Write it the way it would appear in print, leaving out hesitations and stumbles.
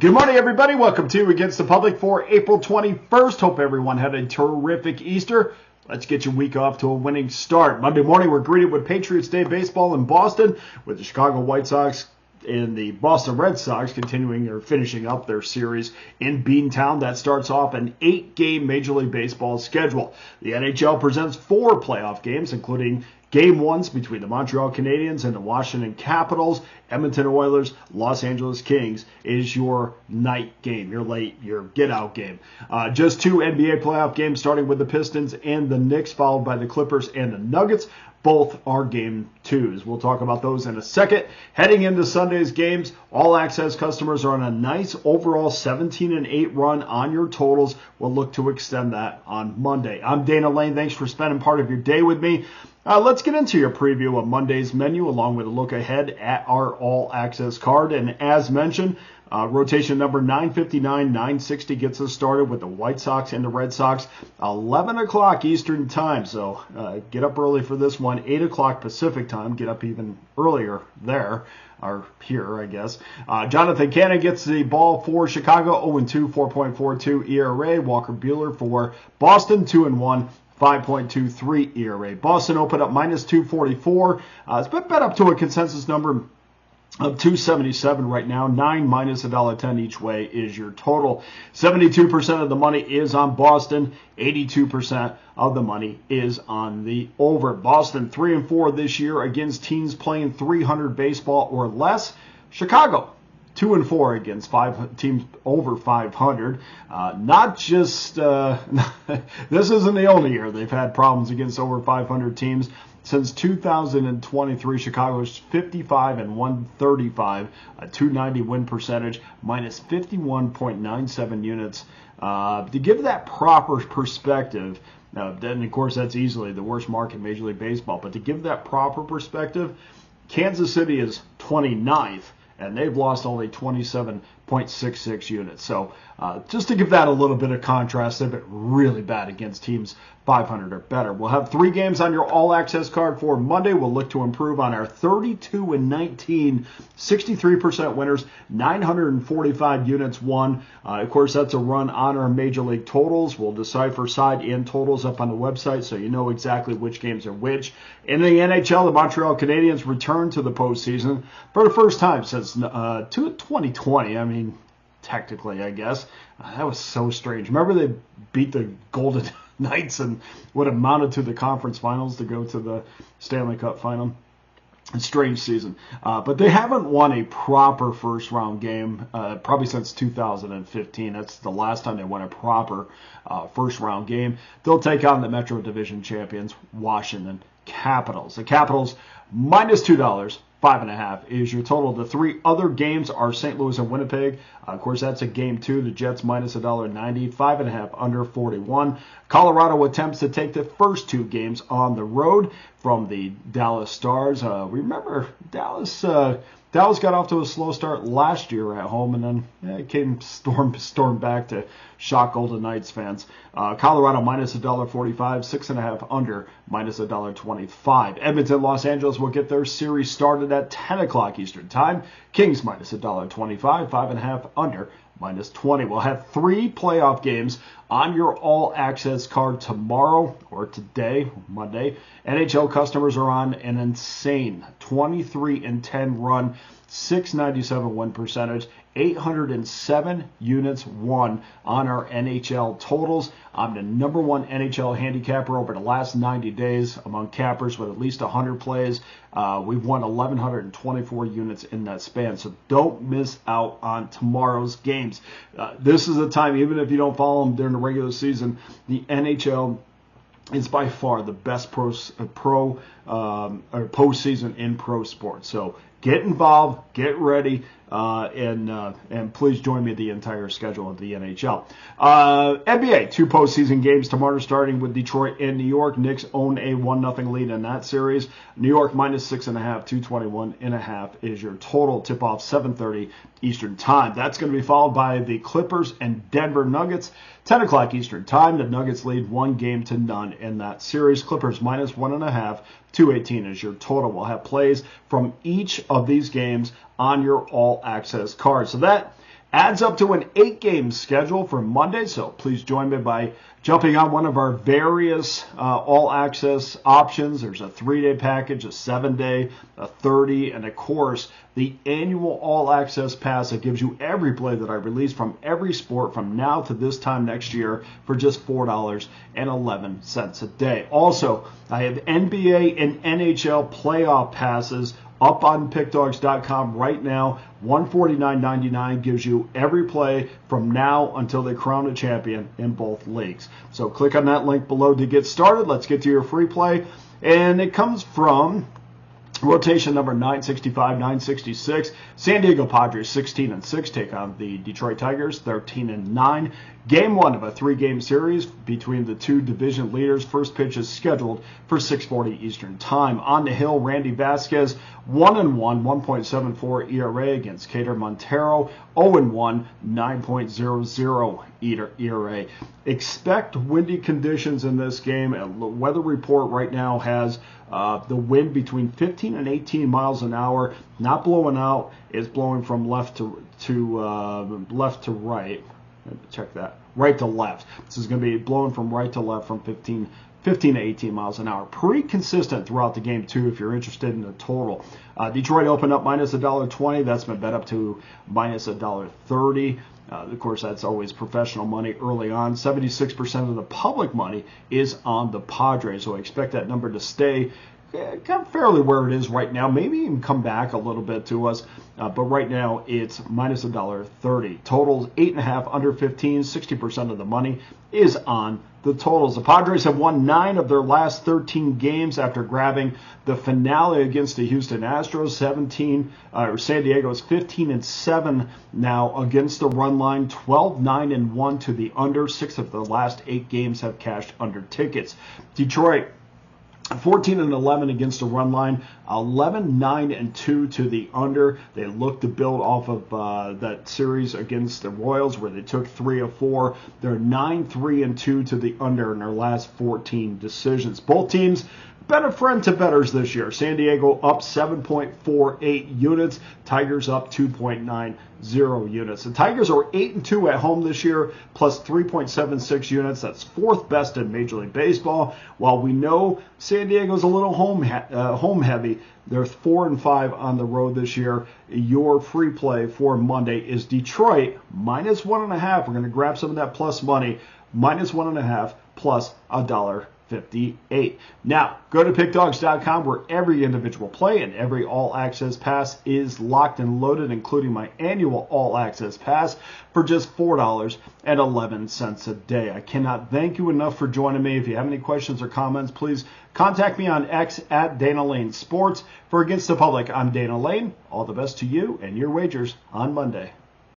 Good morning, everybody. Welcome to Against the Public for April 21st. Hope everyone had a terrific Easter. Let's get your week off to a winning start. Monday morning, we're greeted with Patriots Day baseball in Boston, with the Chicago White Sox and the Boston Red Sox continuing or finishing up their series in Beantown. That starts off an 8-game Major League Baseball schedule. The NHL presents 4 playoff games, including Game 1s between the Montreal Canadiens and the Washington Capitals. Edmonton Oilers, Los Angeles Kings is your night game, your get-out game. Just 2 NBA playoff games, starting with the Pistons and the Knicks, followed by the Clippers and the Nuggets. Both are Game 2s. We'll talk about those in a second. Heading into Sunday's games, All Access customers are on a nice overall 17-8 run on your totals. We'll look to extend that on Monday. I'm Dana Lane. Thanks for spending part of your day with me. Let's get into your preview of Monday's menu, along with a look ahead at our All Access card. And as mentioned, rotation number 959, 960 gets us started with the White Sox and the Red Sox, 11 o'clock Eastern time. So get up early for this one, 8 o'clock Pacific time. Get up even earlier there, or here, I guess. Jonathan Cannon gets the ball for Chicago, 0-2, 4.42 ERA. Walker Buehler for Boston, 2-1. 5.23 ERA. Boston opened up minus 244. It's been bet up to a consensus number of 277 right now. 9 minus $1.10 each way is your total. 72% of the money is on Boston. 82% of the money is on the over. Boston 3-4 this year against teams playing 300 baseball or less. Chicago 2-4 against 5 teams over 500. Not just this isn't the only year they've had problems against over 500 teams. Since 2023, Chicago's 55 and 135, a 290 win percentage, minus 51.97 units. To give that proper perspective, now then of course that's easily the worst mark in Major League Baseball. But to give that proper perspective, Kansas City is 29th. And they've lost only 27.66 units. So just to give that a little bit of contrast, they've been really bad against teams 500 or better. We'll have 3 games on your all-access card for Monday. We'll look to improve on our 32-19, 63% winners, 945 units won. Of course, that's a run on our Major League totals. We'll decipher side and totals up on the website so you know exactly which games are which. In the NHL, the Montreal Canadiens return to the postseason for the first time since 2020. I mean, technically, I guess. That was so strange. Remember they beat the Golden Knights and what amounted to the conference finals to go to the Stanley Cup final? A strange season. But they haven't won a proper first-round game probably since 2015. That's the last time they won a proper first-round game. They'll take on the Metro Division champions, Washington Capitals. The Capitals, minus $2. 5.5 is your total. The 3 other games are St. Louis and Winnipeg. Of course, that's a game 2. The Jets minus $1.90, 5.5 under 41. Colorado attempts to take the first 2 games on the road from the Dallas Stars. Remember, Dallas got off to a slow start last year at home, and then it came storm back to shock Golden Knights fans. Colorado minus $1.45, 6.5 under, minus $1.25. Edmonton, Los Angeles will get their series started at 10 o'clock Eastern Time. Kings minus $1.25, 5.5 under, minus 20. We'll have 3 playoff games on your all-access card tomorrow or today, Monday. NHL customers are on an insane 23-10 run, 697 win percentage, 807 units won on our NHL totals. I'm the number 1 NHL handicapper over the last 90 days among cappers with at least 100 plays. We've won 1,124 units in that span, so don't miss out on tomorrow's games. This is a time, even if you don't follow them during the regular season, the NHL is by far the best postseason in pro sports. So get involved, get ready, and please join me at the entire schedule of the NHL. NBA, 2 postseason games tomorrow, starting with Detroit and New York. Knicks own a 1-0 lead in that series. New York minus 6.5, 221.5 is your total. Tip-off 7:30 Eastern Time. That's going to be followed by the Clippers and Denver Nuggets. 10 o'clock Eastern Time. The Nuggets lead 1-0 in that series. Clippers minus 1.5. 218 is your total. We'll have plays from each of these games on your all-access card. So that adds up to an 8-game schedule for Monday, so please join me by jumping on one of our various all-access options. There's a 3-day package, a 7-day, a 30, and of course, the annual all-access pass that gives you every play that I release from every sport from now to this time next year for just $4.11 a day. Also, I have NBA and NHL playoff passes up on Pickdawgz.com right now. $149.99 gives you every play from now until they crown a champion in both leagues. So click on that link below to get started. Let's get to your free play. And it comes from rotation number 965, 966. San Diego Padres 16-6 take on the Detroit Tigers 13-9. Game 1 of a 3-game series between the two division leaders. First pitch is scheduled for 6:40 Eastern Time. On the hill, Randy Vasquez 1-1, 1.74 ERA against Cater Montero 0-1, 9.00 ERA. Expect windy conditions in this game. The weather report right now has the wind between 15 and 18 miles an hour. Not blowing out. It's blowing from left to right. Check that. Right to left. This is going to be blowing from right to left from 15 to 18 miles an hour. Pretty consistent throughout the game, too, if you're interested in the total. Detroit opened up minus $1.20. That's been bet up to minus $1.30. Of course, that's always professional money early on. 76% of the public money is on the Padres, so I expect that number to stay kind of fairly where it is right now, maybe even come back a little bit to us, but right now it's minus $1.30. Totals 8.5 under 15. 60% of the money is on the totals. The Padres have won 9 of their last 13 games after grabbing the finale against the Houston Astros. San Diego is 15-7 now against the run line. 12-9-1 to the under. 6 of the last 8 games have cashed under tickets. Detroit 14-11 against the run line, 11-9-2 to the under. They look to build off of that series against the Royals where they took 3 of 4. They're 9-3-2 to the under in their last 14 decisions. Both teams been a friend to bettors this year. San Diego up 7.48 units. Tigers up 2.90 units. The Tigers are 8-2 at home this year, plus 3.76 units. That's 4th best in Major League Baseball. While we know San Diego's a little home heavy, they're 4-5 on the road this year. Your free play for Monday is Detroit minus 1.5. We're going to grab some of that plus money. Minus 1.5 plus $1.58. Now, go to Pickdawgz.com where every individual play and every all-access pass is locked and loaded, including my annual all-access pass for just $4.11 a day. I cannot thank you enough for joining me. If you have any questions or comments, please contact me on X at Dana Lane Sports. For Against the Public, I'm Dana Lane. All the best to you and your wagers on Monday.